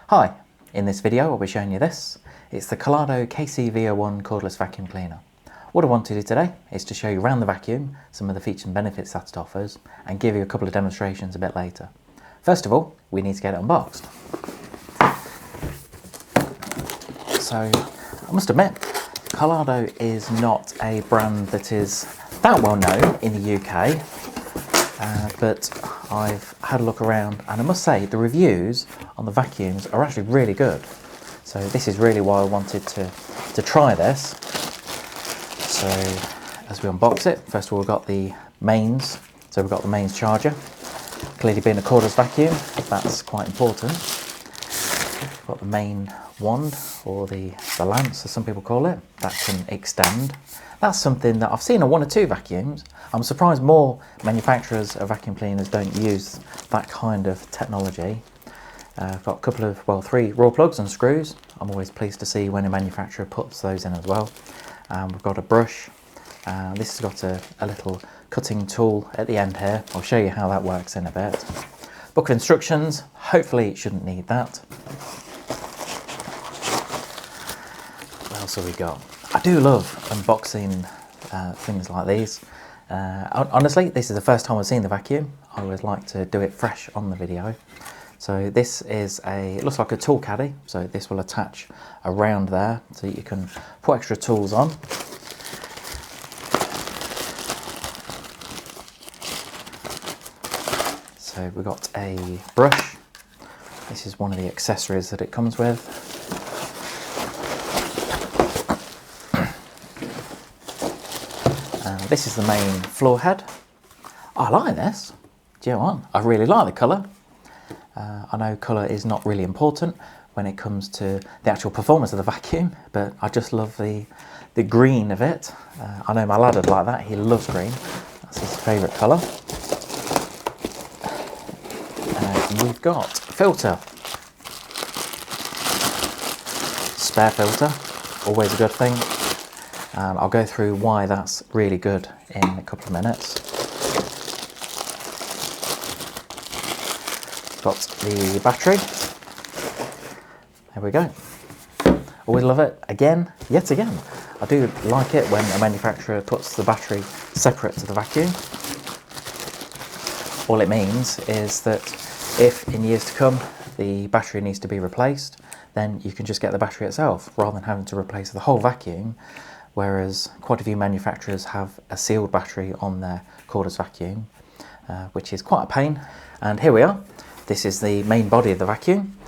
Hi, in this video I'll be showing you this. It's the Kalado KCV01 Cordless Vacuum Cleaner. What I want to do today is to show you around the vacuum some of the features and benefits that it offers and give you a couple of demonstrations a bit later. First of all, we need to get it unboxed. So I must admit, Kalado is not a brand that is that well known in the UK, but I've had a look around and I must say the reviews on the vacuums are actually really good. So this is really why I wanted to try this. So as we unbox it, first of all we've got the mains. So we've got the mains charger. Clearly being a cordless vacuum, that's quite important. We've got the main wand, or the lance as some people call it, that can extend. That's something that I've seen on one or two vacuums. I'm surprised more manufacturers of vacuum cleaners don't use that kind of technology. I've got a couple of, well, 3 raw plugs and screws. I'm always pleased to see when a manufacturer puts those in as well. We've got a brush. This has got a little cutting tool at the end here. I'll show you how that works in a bit. Book of instructions, hopefully it shouldn't need that. What else have we got? I do love unboxing things like these. Honestly, this is the first time I've seen the vacuum. I always like to do it fresh on the video. So this is it looks like a tool caddy. So this will attach around there so you can put extra tools on. So we've got a brush. This is one of the accessories that it comes with. This is the main floor head. I like this. Do you know what? I really like the colour. I know colour is not really important when it comes to the actual performance of the vacuum, but I just love the green of it. I know my lad would like that. He loves green. That's his favourite colour. We've got a filter. Spare filter, always a good thing. I'll go through why that's really good in a couple of minutes. Got the battery. There we go. Always love it. Yet again. I do like it when a manufacturer puts the battery separate to the vacuum. All it means is that if in years to come the battery needs to be replaced, then you can just get the battery itself rather than having to replace the whole vacuum. Whereas quite a few manufacturers have a sealed battery on their cordless vacuum, which is quite a pain. And here we are. This is the main body of the vacuum.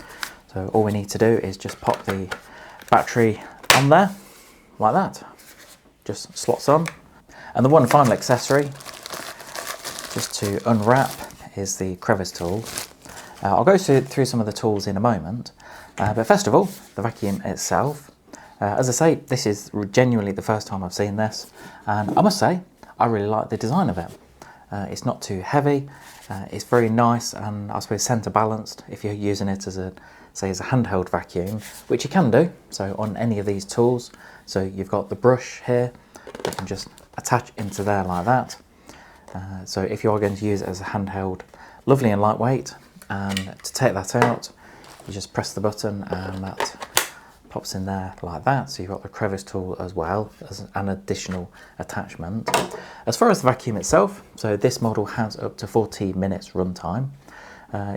So all we need to do is just pop the battery on there, like that. Just slots on. And the one final accessory, just to unwrap, is the crevice tool. I'll go through some of the tools in a moment. But first of all, the vacuum itself. As I say, this is genuinely the first time I've seen this, and I must say I really like the design of it. It's not too heavy, it's very nice and I suppose centre balanced if you're using it as a handheld vacuum, which you can do, so on any of these tools. So you've got the brush here, you can just attach into there like that. So if you are going to use it as a handheld, lovely and lightweight, and to take that out, you just press the button and that pops in there like that. So you've got the crevice tool as well as an additional attachment. As far as the vacuum itself, so this model has up to 40 minutes runtime.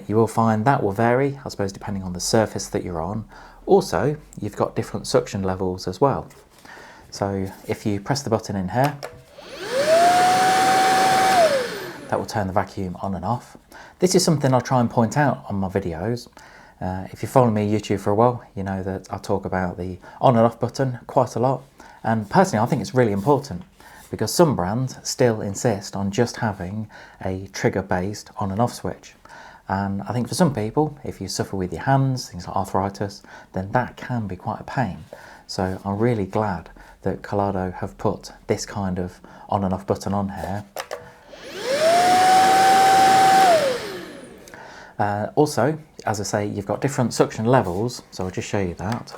You will find that will vary, I suppose, depending on the surface that you're on. Also, you've got different suction levels as well. So if you press the button in here, that will turn the vacuum on and off. This is something I'll try and point out on my videos. If you follow me on YouTube for a while, you know that I talk about the on and off button quite a lot. And personally, I think it's really important because some brands still insist on just having a trigger-based on and off switch. And I think for some people, if you suffer with your hands, things like arthritis, then that can be quite a pain. So I'm really glad that Kalado have put this kind of on and off button on here. Also, as I say, you've got different suction levels, so I'll just show you that.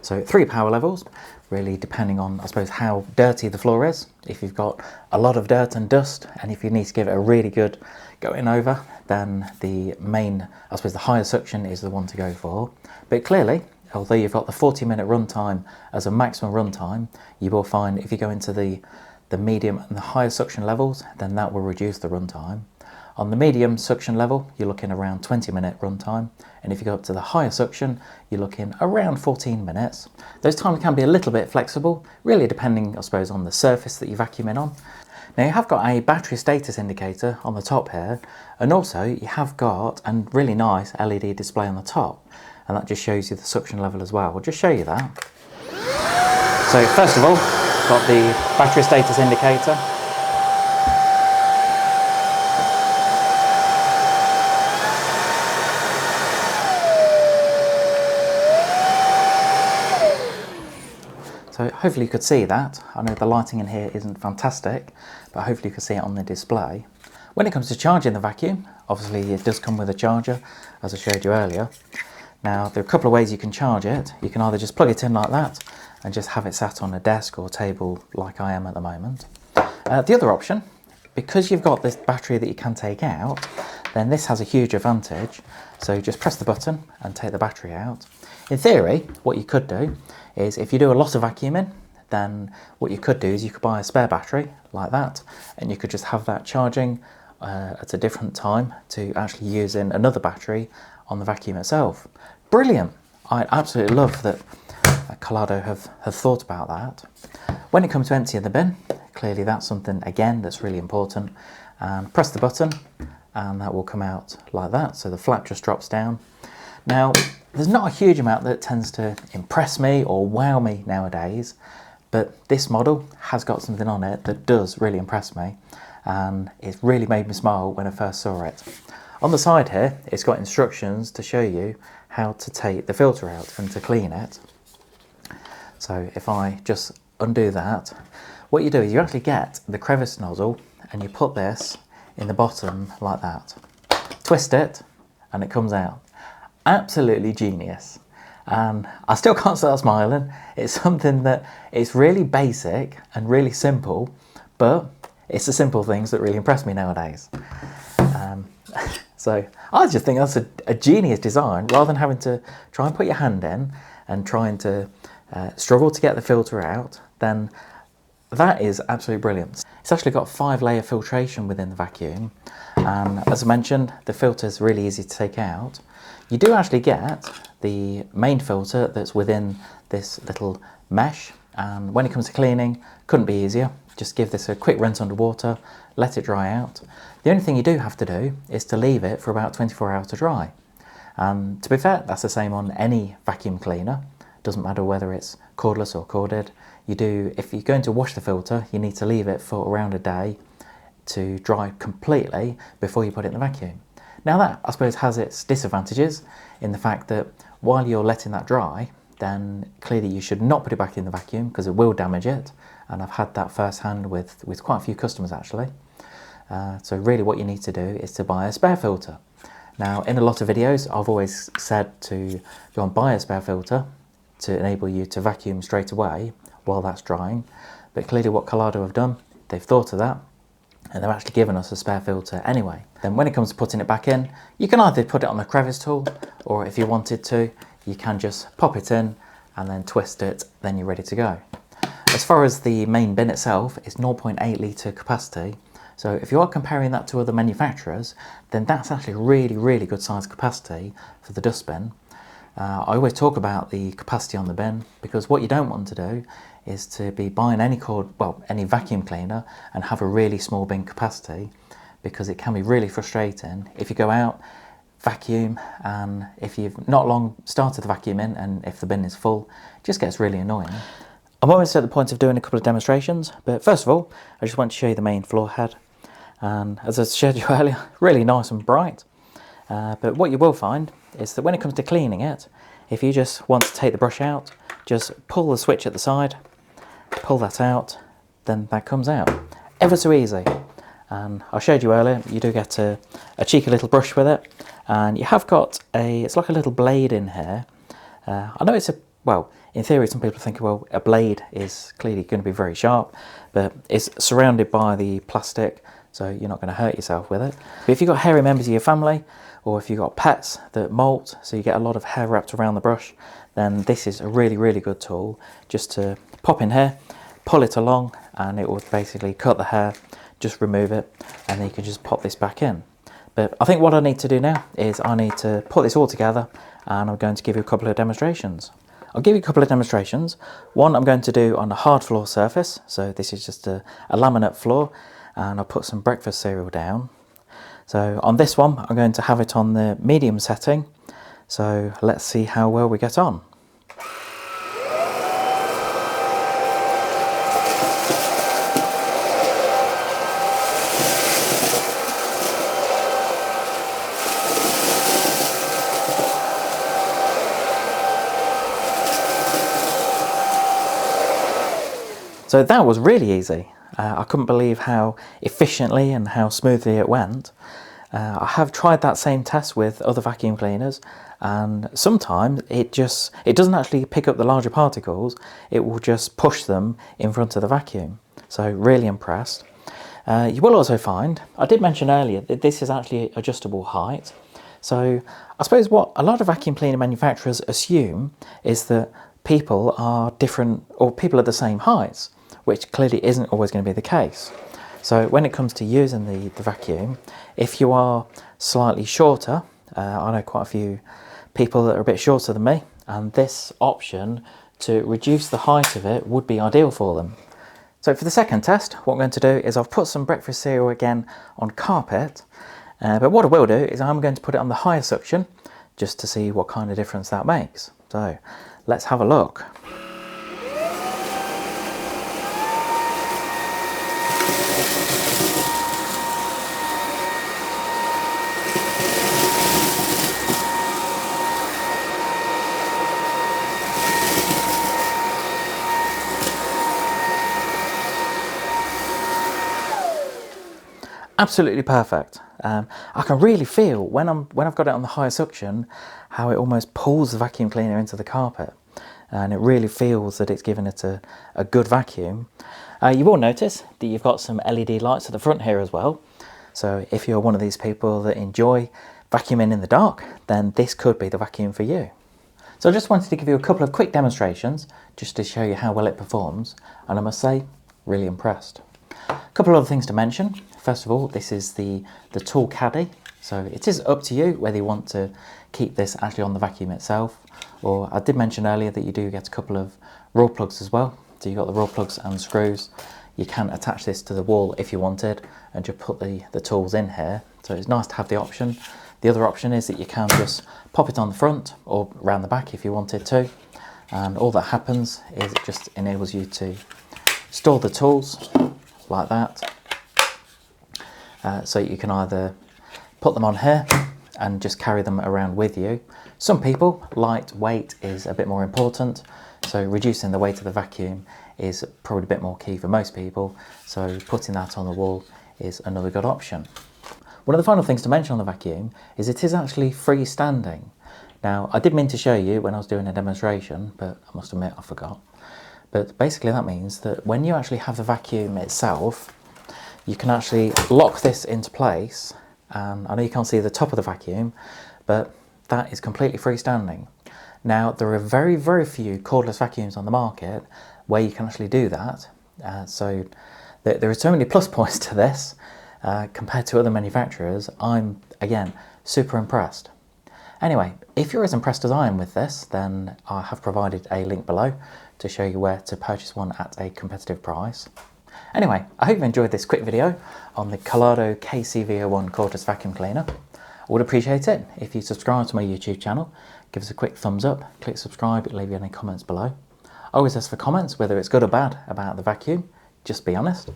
So So 3 power levels, really depending on, I suppose, how dirty the floor is. If you've got a lot of dirt and dust, and if you need to give it a really good going over, then the main, I suppose the higher suction is the one to go for. But clearly, although you've got the 40-minute runtime as a maximum runtime, you will find if you go into the medium and the higher suction levels, then that will reduce the runtime. On the medium suction level, you're looking around 20-minute runtime, and if you go up to the higher suction, you're looking around 14 minutes. Those times can be a little bit flexible, really depending, I suppose, on the surface that you're vacuuming on. Now you have got a battery status indicator on the top here, and also you have got a really nice LED display on the top, and that just shows you the suction level as well. We'll just show you that. So first of all, got the battery status indicator. So hopefully you could see that. I know the lighting in here isn't fantastic, but hopefully you can see it on the display. When it comes to charging the vacuum, obviously it does come with a charger, as I showed you earlier. Now there are a couple of ways you can charge it. You can either just plug it in like that and just have it sat on a desk or table like I am at the moment. The other option, because you've got this battery that you can take out, then this has a huge advantage. So just press the button and take the battery out. In theory, what you could do is if you do a lot of vacuuming, then what you could do is you could buy a spare battery like that, and you could just have that charging at a different time to actually using another battery on the vacuum itself. Brilliant! I absolutely love that Kalado have thought about that. When it comes to emptying the bin, clearly that's something again that's really important. And press the button and that will come out like that, so the flap just drops down. Now there's not a huge amount that tends to impress me or wow me nowadays, but this model has got something on it that does really impress me, and it really made me smile when I first saw it. On the side here, it's got instructions to show you how to take the filter out and to clean it. So if I just undo that, what you do is you actually get the crevice nozzle and you put this in the bottom like that. Twist it and it comes out. Absolutely genius. And I still can't start smiling. It's something that it's really basic and really simple, but it's the simple things that really impress me nowadays. So I just think that's a genius design, rather than having to try and put your hand in and trying to struggle to get the filter out. Then that is absolutely brilliant. It's actually got 5-layer filtration within the vacuum, and as I mentioned, the filter is really easy to take out. You do actually get the main filter that's within this little mesh, and when it comes to cleaning, couldn't be easier. Just give this a quick rinse under water, let it dry out. The only thing you do have to do is to leave it for about 24 hours to dry. To be fair, that's the same on any vacuum cleaner. Doesn't matter whether it's cordless or corded. If you're going to wash the filter, you need to leave it for around a day to dry completely before you put it in the vacuum. Now that, I suppose, has its disadvantages in the fact that while you're letting that dry, then clearly you should not put it back in the vacuum because it will damage it. And I've had that firsthand with quite a few customers actually. So really what you need to do is to buy a spare filter. Now in a lot of videos I've always said to go and buy a spare filter to enable you to vacuum straight away while that's drying. But clearly what Kalado have done, they've thought of that, and they've actually given us a spare filter anyway. Then when it comes to putting it back in, you can either put it on the crevice tool, or if you wanted to, you can just pop it in and then twist it, then you're ready to go. As far as the main bin itself, it's 0.8 litre capacity. So if you are comparing that to other manufacturers, then that's actually a really, really good size capacity for the dustbin. I always talk about the capacity on the bin, because what you don't want to do is to be buying any vacuum cleaner and have a really small bin capacity, because it can be really frustrating if you go out, vacuum, and if you've not long started the vacuuming and if the bin is full, it just gets really annoying. I'm almost at the point of doing a couple of demonstrations, but first of all, I just want to show you the main floor head. And as I showed you earlier, really nice and bright. But what you will find is that when it comes to cleaning it, if you just want to take the brush out, just pull the switch at the side, pull that out, then that comes out. Ever so easy. And I showed you earlier, you do get a cheeky little brush with it, and you have got it's like a little blade in here. I know it's a well, in theory, some people think, well, a blade is clearly going to be very sharp, but it's surrounded by the plastic, so you're not going to hurt yourself with it. But if you've got hairy members of your family, or if you've got pets that molt, so you get a lot of hair wrapped around the brush, then this is a really, really good tool just to pop in here, pull it along, and it will basically cut the hair, just remove it, and then you can just pop this back in. But I think what I need to do now is I need to put this all together, and I'm going to give you a couple of demonstrations. I'll give you a couple of demonstrations. One I'm going to do on a hard floor surface, so this is just a laminate floor, and I'll put some breakfast cereal down. So on this one, I'm going to have it on the medium setting, so let's see how well we get on. So that was really easy. I couldn't believe how efficiently and how smoothly it went. I have tried that same test with other vacuum cleaners, and sometimes it doesn't actually pick up the larger particles, it will just push them in front of the vacuum. So really impressed. You will also find, I did mention earlier that this is actually adjustable height. So I suppose what a lot of vacuum cleaner manufacturers assume is that people are different, or people are the same heights, which clearly isn't always going to be the case. So when it comes to using the vacuum, if you are slightly shorter, I know quite a few people that are a bit shorter than me, and this option to reduce the height of it would be ideal for them. So for the second test, what I'm going to do is I've put some breakfast cereal again on carpet, but what I will do is I'm going to put it on the higher suction just to see what kind of difference that makes. So let's have a look. Absolutely perfect. I can really feel when I've got it on the higher suction how it almost pulls the vacuum cleaner into the carpet, and it really feels that it's giving it a good vacuum. You will notice that you've got some LED lights at the front here as well, so if you're one of these people that enjoy vacuuming in the dark, then this could be the vacuum for you. So I just wanted to give you a couple of quick demonstrations just to show you how well it performs, and I must say, really impressed. A couple of other things to mention. First of all, this is the tool caddy, so it is up to you whether you want to keep this actually on the vacuum itself, or I did mention earlier that you do get a couple of raw plugs as well, so you've got the raw plugs and screws. You can attach this to the wall if you wanted and just put the tools in here, so it's nice to have the option. The other option is that you can just pop it on the front or around the back if you wanted to, and all that happens is it just enables you to store the tools like that. So you can either put them on here and just carry them around with you. Some people, light weight is a bit more important, so reducing the weight of the vacuum is probably a bit more key for most people, so putting that on the wall is another good option. One of the final things to mention on the vacuum is it is actually freestanding. Now, I did mean to show you when I was doing a demonstration, but I must admit I forgot. But basically that means that when you actually have the vacuum itself, you can actually lock this into place. I know you can't see the top of the vacuum, but that is completely freestanding. Now, there are very, very few cordless vacuums on the market where you can actually do that. So there are so many plus points to this compared to other manufacturers. I'm, again, super impressed. Anyway, if you're as impressed as I am with this, then I have provided a link below to show you where to purchase one at a competitive price. Anyway, I hope you enjoyed this quick video on the Kalado KCV01 Cordless Vacuum Cleaner. I would appreciate it if you subscribe to my YouTube channel, give us a quick thumbs up, click subscribe, leave any comments below. I always ask for comments, whether it's good or bad about the vacuum, just be honest.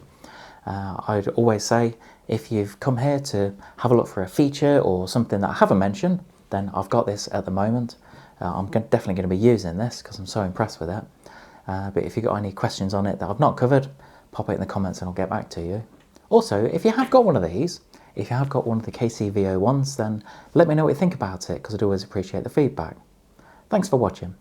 I'd always say, if you've come here to have a look for a feature or something that I haven't mentioned, then I've got this at the moment. I'm definitely going to be using this because I'm so impressed with it. But if you've got any questions on it that I've not covered, pop it in the comments and I'll get back to you. Also, if you have got one of these, if you have got one of the KCV01s, then let me know what you think about it, because I'd always appreciate the feedback. Thanks for watching.